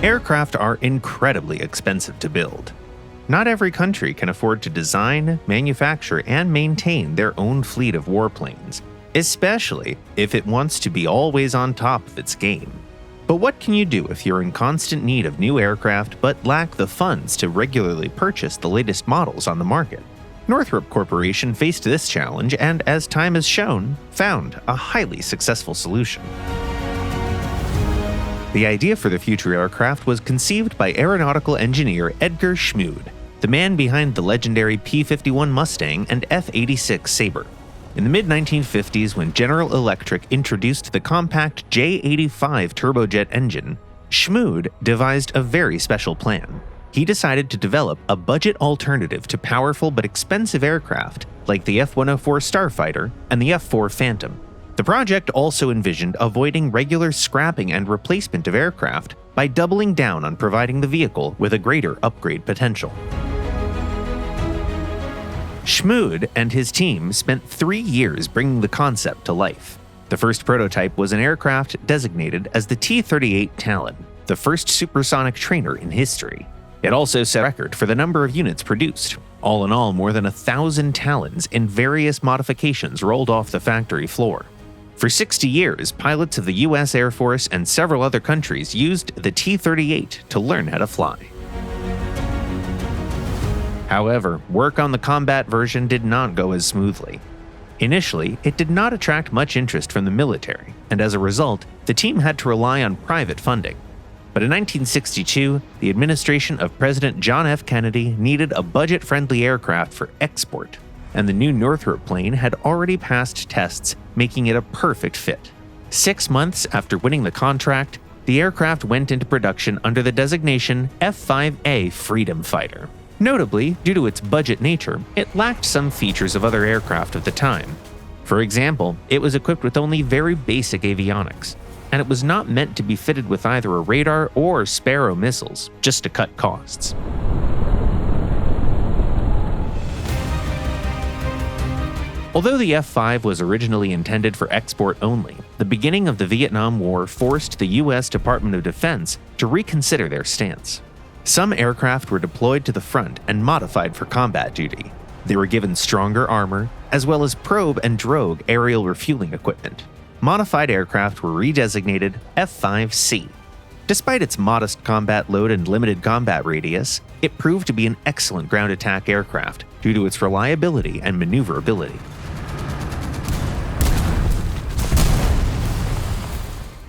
Aircraft are incredibly expensive to build. Not every country can afford to design, manufacture, and maintain their own fleet of warplanes, especially if it wants to be always on top of its game. But what can you do if you're in constant need of new aircraft but lack the funds to regularly purchase the latest models on the market? Northrop Corporation faced this challenge and, as time has shown, found a highly successful solution. The idea for the future aircraft was conceived by aeronautical engineer Edgar Schmude, the man behind the legendary P-51 Mustang and F-86 Sabre. In the mid-1950s, when General Electric introduced the compact J-85 turbojet engine, Schmude devised a very special plan. He decided to develop a budget alternative to powerful but expensive aircraft like the F-104 Starfighter and the F-4 Phantom. The project also envisioned avoiding regular scrapping and replacement of aircraft by doubling down on providing the vehicle with a greater upgrade potential. Schmude and his team spent 3 years bringing the concept to life. The first prototype was an aircraft designated as the T-38 Talon, the first supersonic trainer in history. It also set a record for the number of units produced. All in all, more than 1,000 Talons in various modifications rolled off the factory floor. For 60 years, pilots of the US Air Force and several other countries used the T-38 to learn how to fly. However, work on the combat version did not go as smoothly. Initially, it did not attract much interest from the military, and as a result, the team had to rely on private funding. But in 1962, the administration of President John F. Kennedy needed a budget-friendly aircraft for export, and the new Northrop plane had already passed tests, making it a perfect fit. 6 months after winning the contract, the aircraft went into production under the designation F-5A Freedom Fighter. Notably, due to its budget nature, it lacked some features of other aircraft of the time. For example, it was equipped with only very basic avionics, and it was not meant to be fitted with either a radar or Sparrow missiles, just to cut costs. Although the F-5 was originally intended for export only, the beginning of the Vietnam War forced the US Department of Defense to reconsider their stance. Some aircraft were deployed to the front and modified for combat duty. They were given stronger armor, as well as probe and drogue aerial refueling equipment. Modified aircraft were redesignated F-5C. Despite its modest combat load and limited combat radius, it proved to be an excellent ground attack aircraft due to its reliability and maneuverability.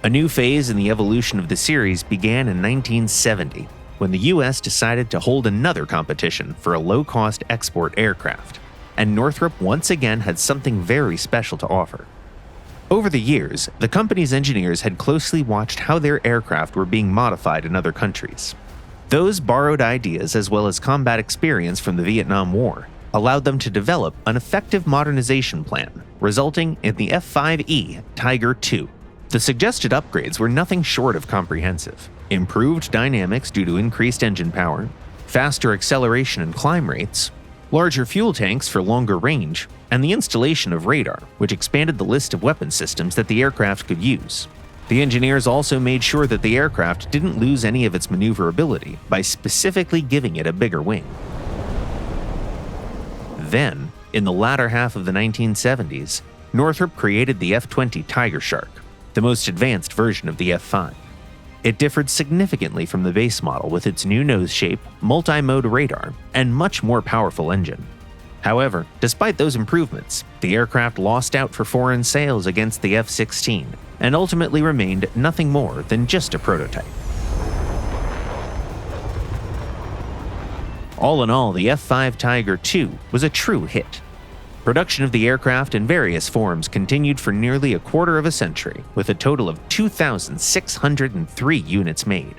A new phase in the evolution of the series began in 1970, when the US decided to hold another competition for a low-cost export aircraft, and Northrop once again had something very special to offer. Over the years, the company's engineers had closely watched how their aircraft were being modified in other countries. Those borrowed ideas as well as combat experience from the Vietnam War allowed them to develop an effective modernization plan, resulting in the F-5E Tiger II. The suggested upgrades were nothing short of comprehensive. Improved dynamics due to increased engine power, faster acceleration and climb rates, larger fuel tanks for longer range, and the installation of radar, which expanded the list of weapon systems that the aircraft could use. The engineers also made sure that the aircraft didn't lose any of its maneuverability by specifically giving it a bigger wing. Then, in the latter half of the 1970s, Northrop created the F-20 Tigershark, the most advanced version of the F-5. It differed significantly from the base model with its new nose shape, multi-mode radar, and much more powerful engine. However, despite those improvements, the aircraft lost out for foreign sales against the F-16 and ultimately remained nothing more than just a prototype. All in all, the F-5 Tiger II was a true hit. Production of the aircraft in various forms continued for nearly a quarter of a century, with a total of 2,603 units made.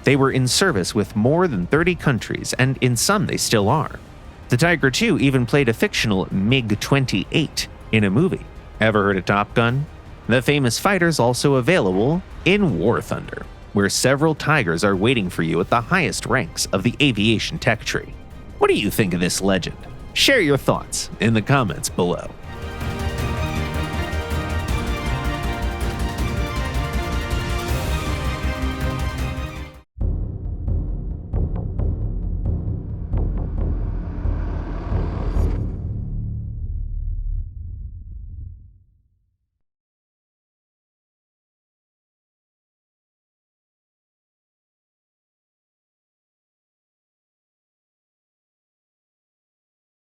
They were in service with more than 30 countries, and in some they still are. The Tiger II even played a fictional MiG-28 in a movie. Ever heard of Top Gun? The famous fighter's also available in War Thunder, where several Tigers are waiting for you at the highest ranks of the aviation tech tree. What do you think of this legend? Share your thoughts in the comments below.